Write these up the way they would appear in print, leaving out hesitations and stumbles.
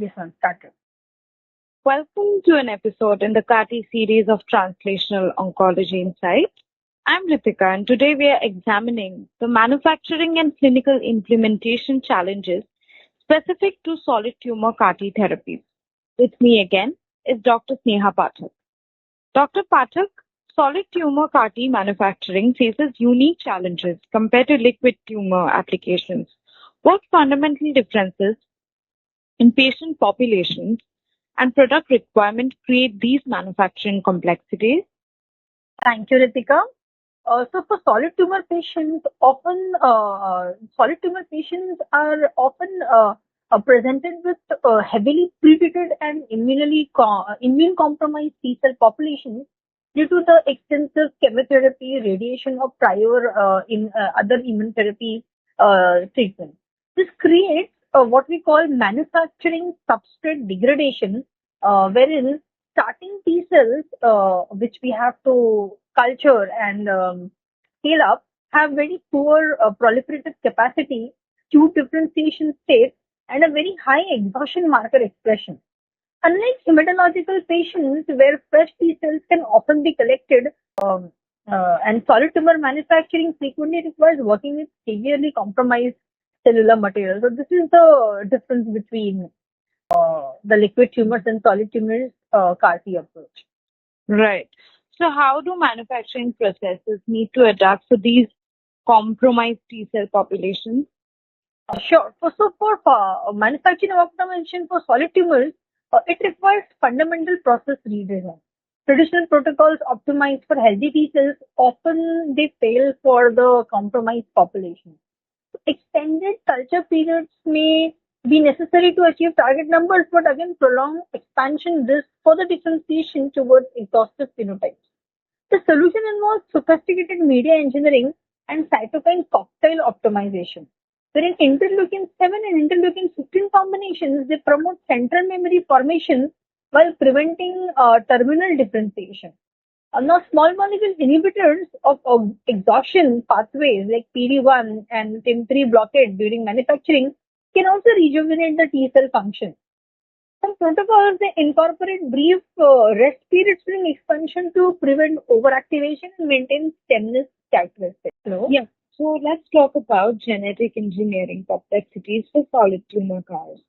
Yes, ma'am. Started. Welcome to an episode in the CAR-T series of Translational Oncology Insights. I'm Rittika, and today we are examining the manufacturing and clinical implementation challenges specific to solid tumor CAR-T therapies. With me again is Dr. Sneha Pathak. Dr. Pathak, solid tumor CAR-T manufacturing faces unique challenges compared to liquid tumor applications. What fundamental differences in patient populations and product requirement create these manufacturing complexities? Thank you, Ritika. So for solid tumor patients are often presented with heavily pretreated and immune compromised T cell populations due to the extensive chemotherapy, radiation, or prior in other immunotherapy treatment. This creates what we call manufacturing substrate degradation, wherein starting T cells, which we have to culture and scale up, have very poor proliferative capacity, acute differentiation state, and a very high exhaustion marker expression. Unlike hematological patients, where fresh T cells can often be collected, and solid tumor manufacturing frequently requires working with severely compromised cellular material. So this is the difference between the liquid tumors and solid tumors CAR-T approach. Right. So, how do manufacturing processes need to adapt for these compromised T cell populations? Sure. For manufacturing optimization for solid tumors, it requires fundamental process redesign. Traditional protocols optimized for healthy T cells often they fail for the compromised population. Extended culture periods may be necessary to achieve target numbers, but again, prolonged expansion risk for the differentiation towards exhaustive phenotypes. The solution involves sophisticated media engineering and cytokine cocktail optimization. Wherein interleukin 7 and interleukin 15 combinations, they promote central memory formation while preventing terminal differentiation. Now, small molecule inhibitors of exhaustion pathways like PD-1 and TIM3 blockade during manufacturing can also rejuvenate the T cell function. Some protocols they incorporate brief rest periods during expansion to prevent overactivation and maintain stemness characteristics. Hello? Yeah. So, let's talk about genetic engineering complexities for solid tumor CARs.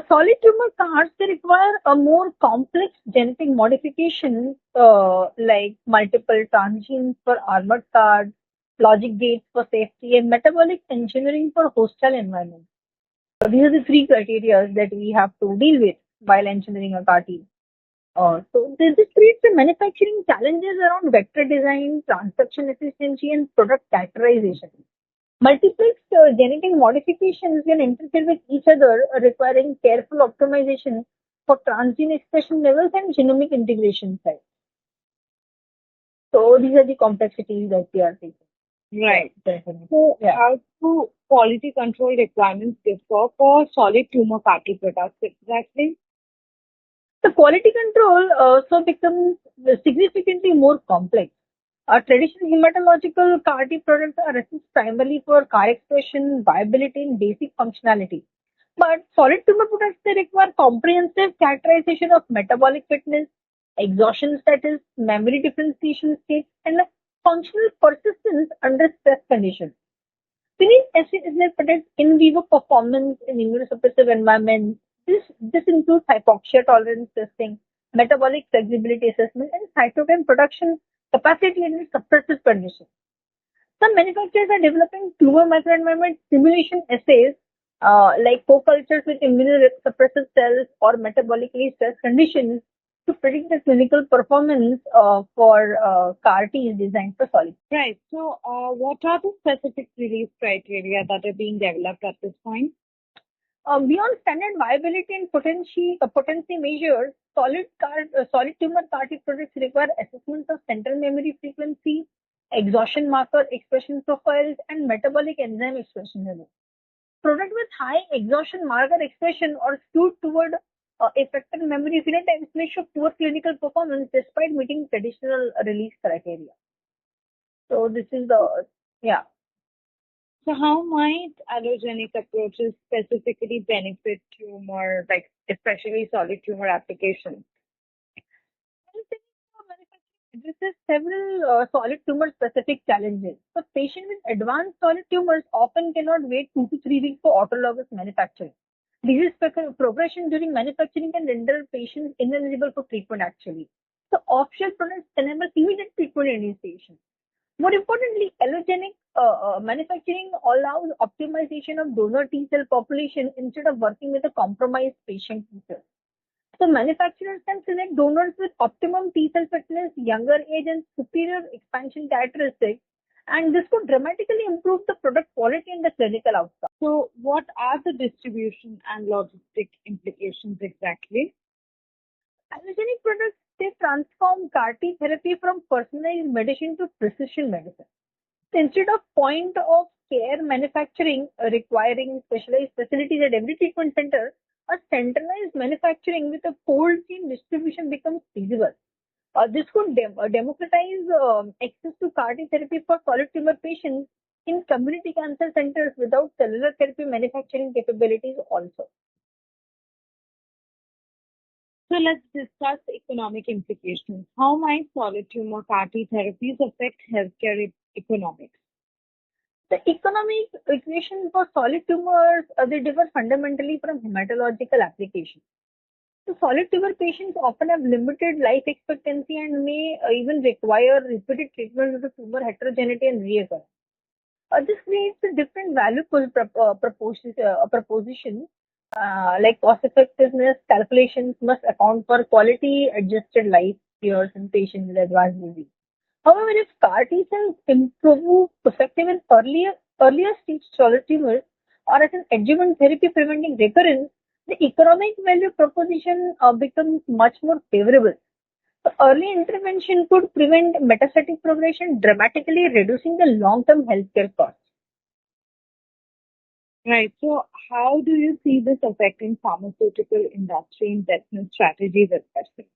Solid tumor CARs they require a more complex genetic modification like multiple transgenes for armored cards, logic gates for safety, and metabolic engineering for hostile environments. So these are the three criteria that we have to deal with while engineering a CAR-T. So this creates the manufacturing challenges around vector design, transduction efficiency, and product characterization. Multiplexed genetic modifications can interfere with each other, requiring careful optimization for transgene expression levels and genomic integration sites. So these are the complexities that we are facing. Right. Definitely. So, Yeah. how do quality control requirements differ for solid tumor CAR-T products exactly? The quality control also becomes significantly more complex. Traditional hematological CAR-T products are assessed primarily for CAR expression, viability, and basic functionality. But solid tumor products they require comprehensive characterization of metabolic fitness, exhaustion status, memory differentiation states, and functional persistence under stress conditions. We need assays that protect in vivo performance in immunosuppressive environments. This includes hypoxia tolerance testing, metabolic flexibility assessment, and cytokine production capacity in suppressive conditions. Some manufacturers are developing tumor microenvironment simulation assays like co-cultures with immunosuppressive cells or metabolically stressed conditions to predict the clinical performance for CAR-T is designed for solid. Right. So, what are the specific release criteria that are being developed at this point? Beyond standard viability and potency measures, solid tumor CAR-T products require assessments of central memory frequency, exhaustion marker expression profiles, and metabolic enzyme expression levels. Product with high exhaustion marker expression or skewed toward effective memory phenotypes may show poor clinical performance despite meeting traditional release criteria. So this is the. So how might allogenic approaches specifically benefit tumor, like especially solid tumor applications? This is several solid tumor specific challenges. So patients with advanced solid tumors often cannot wait 2 to 3 weeks for autologous manufacturing. Disease progression during manufacturing can render patients ineligible for treatment actually. So off-shelf products enable immediate treatment initiation. More importantly, allogenic manufacturing allows optimization of donor T cell population instead of working with a compromised patient T cell. So manufacturers can select donors with optimum T cell fitness, younger age, and superior expansion characteristics, and this could dramatically improve the product quality and the clinical outcome. So what are the distribution and logistic implications exactly? Allogenic products they transform CAR T therapy from personalized medicine to precision medicine. So instead of point of care manufacturing requiring specialized facilities at every treatment center, a centralized manufacturing with a cold chain distribution becomes feasible. This could democratize access to CAR T therapy for solid tumor patients in community cancer centers without cellular therapy manufacturing capabilities also. So let's discuss economic implications. How might solid tumor CAR T therapies affect healthcare economics? The economic equation for solid tumors they differ fundamentally from hematological applications. So solid tumor patients often have limited life expectancy and may even require repeated treatment due to tumor heterogeneity and reoccurrence. This creates a different value proposition, like cost effectiveness calculations must account for quality adjusted life years in patients with advanced disease. However, if CAR T cells improve effective in earlier stage solid tumors or as an adjuvant therapy preventing recurrence, the economic value proposition becomes much more favorable. So early intervention could prevent metastatic progression, dramatically reducing the long-term healthcare costs. Right. So how do you see this affecting pharmaceutical industry investment strategies, especially?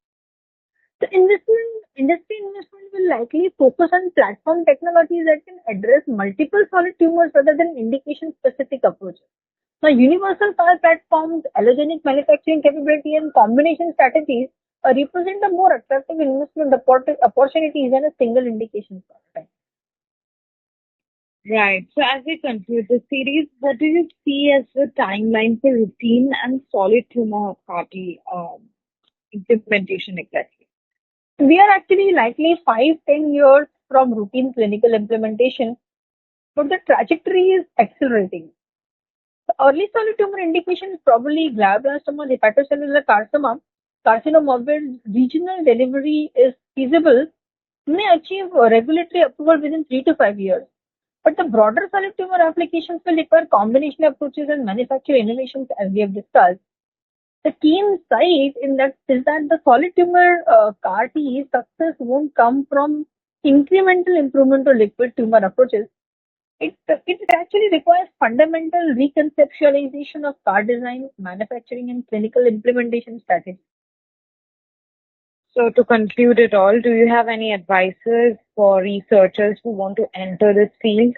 The industry investment will likely focus on platform technologies that can address multiple solid tumors rather than indication-specific approaches. Now, universal file platforms, allogenic manufacturing capability, and combination strategies represent a more attractive investment opportunities than a single indication product. Right. So as we conclude the series, what do you see as the timeline for routine and solid tumor CAR T implementation exactly? We are actually likely 5-10 years from routine clinical implementation, but the trajectory is accelerating. The early solid tumor indication is probably glioblastoma, hepatocellular carcinoma, where regional delivery is feasible, may achieve regulatory approval within 3 to 5 years. But the broader solid tumor applications will require combination approaches and manufacture innovations, as we have discussed. The key insight in that is that the solid tumor CAR T success won't come from incremental improvement to liquid tumor approaches. It actually requires fundamental reconceptualization of CAR design, manufacturing, and clinical implementation strategies. So to conclude it all, do you have any advices for researchers who want to enter this field?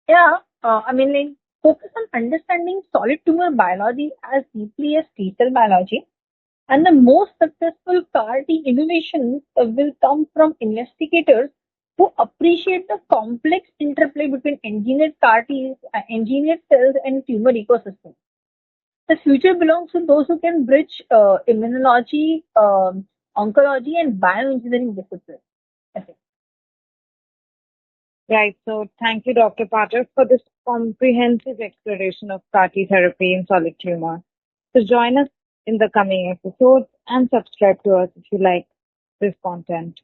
Yeah, like focus on understanding solid tumor biology as deeply as T cell biology. And the most successful CAR T innovations will come from investigators who appreciate the complex interplay between engineered CAR Ts, engineered cells, and tumor ecosystems. The future belongs to those who can bridge immunology, oncology, and bioengineering disciplines. Okay. Right. So thank you, Dr. Pathak, for this comprehensive exploration of CAR T therapy in solid tumor. So join us in the coming episodes and subscribe to us if you like this content.